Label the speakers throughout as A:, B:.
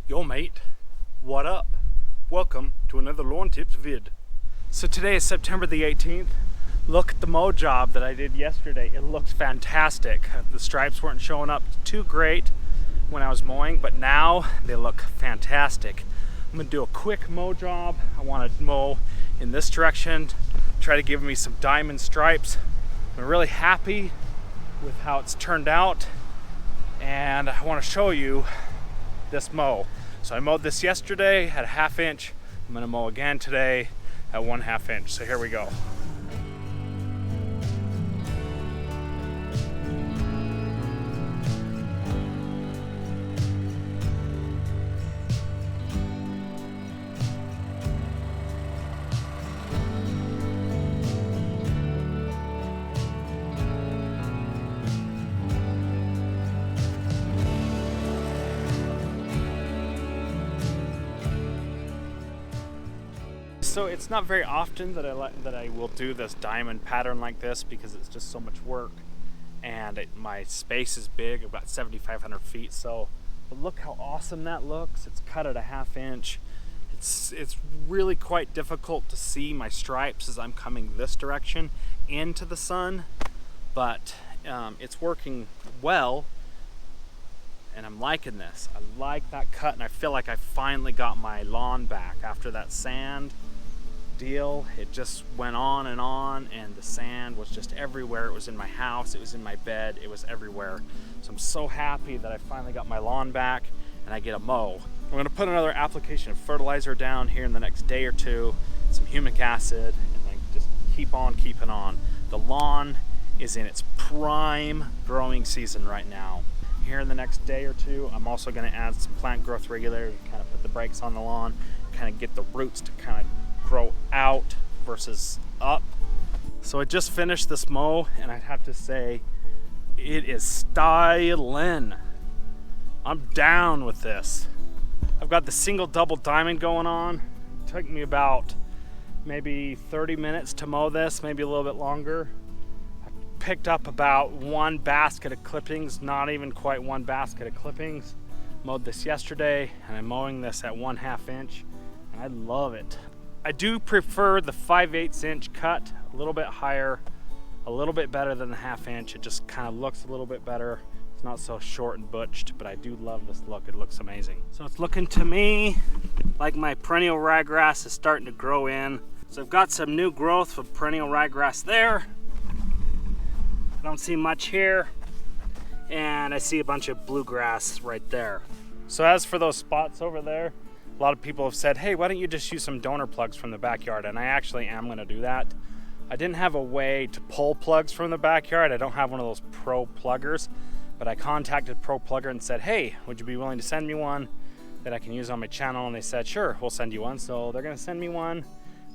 A: Yo mate, what up? Welcome to another Lawn Tips vid. So today is September the 18th. Look at the mow job that I did yesterday. It looks fantastic. The stripes weren't showing up too great when I was mowing, but now they look fantastic. I'm gonna do a quick mow job. I want to mow in this direction, try to give me some diamond stripes. I'm really happy with how it's turned out, and I want to show you this mow. So I mowed this yesterday at a 1/2 inch. I'm gonna mow again today at 1/2 inch. So here we go. So it's not very often that I will do this diamond pattern like this because it's just so much work, and my space is big, about 7,500 feet. So, but look how awesome that looks. It's cut at a 1/2 inch. It's really quite difficult to see my stripes as I'm coming this direction into the sun, but it's working well, and I'm liking this. I like that cut, and I feel like I finally got my lawn back after that sand deal. It just went on, and the sand was just everywhere. It was in my house, it was in my bed, it was everywhere. So I'm so happy that I finally got my lawn back and I get a mow. I'm going to put another application of fertilizer down here in the next day or two, some humic acid, and then just keep on keeping on. The lawn is in its prime growing season right now. Here in the next day or two, I'm also going to add some plant growth regulator to kind of put the brakes on the lawn, kind of get the roots to kind of grow out versus up. So I just finished this mow, and I'd have to say it is styling. I'm down with this. I've got the single double diamond going on. It took me about maybe 30 minutes to mow this, maybe a little bit longer. I picked up about 1 basket of clippings, not even quite 1 basket of clippings. Mowed this yesterday, and I'm mowing this at 1/2 inch, and I love it. I do prefer the 5/8 inch cut, a little bit higher, a little bit better than the 1/2 inch. It just kind of looks a little bit better. It's not so short and butched, but I do love this look. It looks amazing. So it's looking to me like my perennial ryegrass is starting to grow in. So I've got some new growth of perennial ryegrass there. I don't see much here, and I see a bunch of bluegrass right there. So as for those spots over there, a lot of people have said, hey, why don't you just use some donor plugs from the backyard? And I actually am gonna do that. I didn't have a way to pull plugs from the backyard. I don't have one of those Pro pluggers, but I contacted Pro Plugger and said, hey, would you be willing to send me one that I can use on my channel? And they said, sure, we'll send you one. So they're gonna send me one.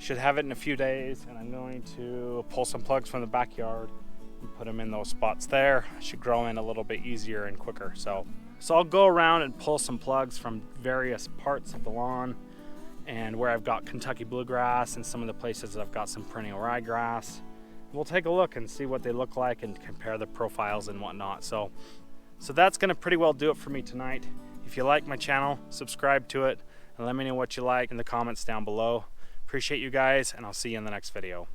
A: Should have it in a few days, and I'm going to pull some plugs from the backyard and put them in those spots there. Should grow in a little bit easier and quicker. So I'll go around and pull some plugs from various parts of the lawn, and where I've got Kentucky Bluegrass and some of the places that I've got some perennial ryegrass. We'll take a look and see what they look like and compare the profiles and whatnot. So that's gonna pretty well do it for me tonight. If you like my channel, subscribe to it, and let me know what you like in the comments down below. Appreciate you guys, and I'll see you in the next video.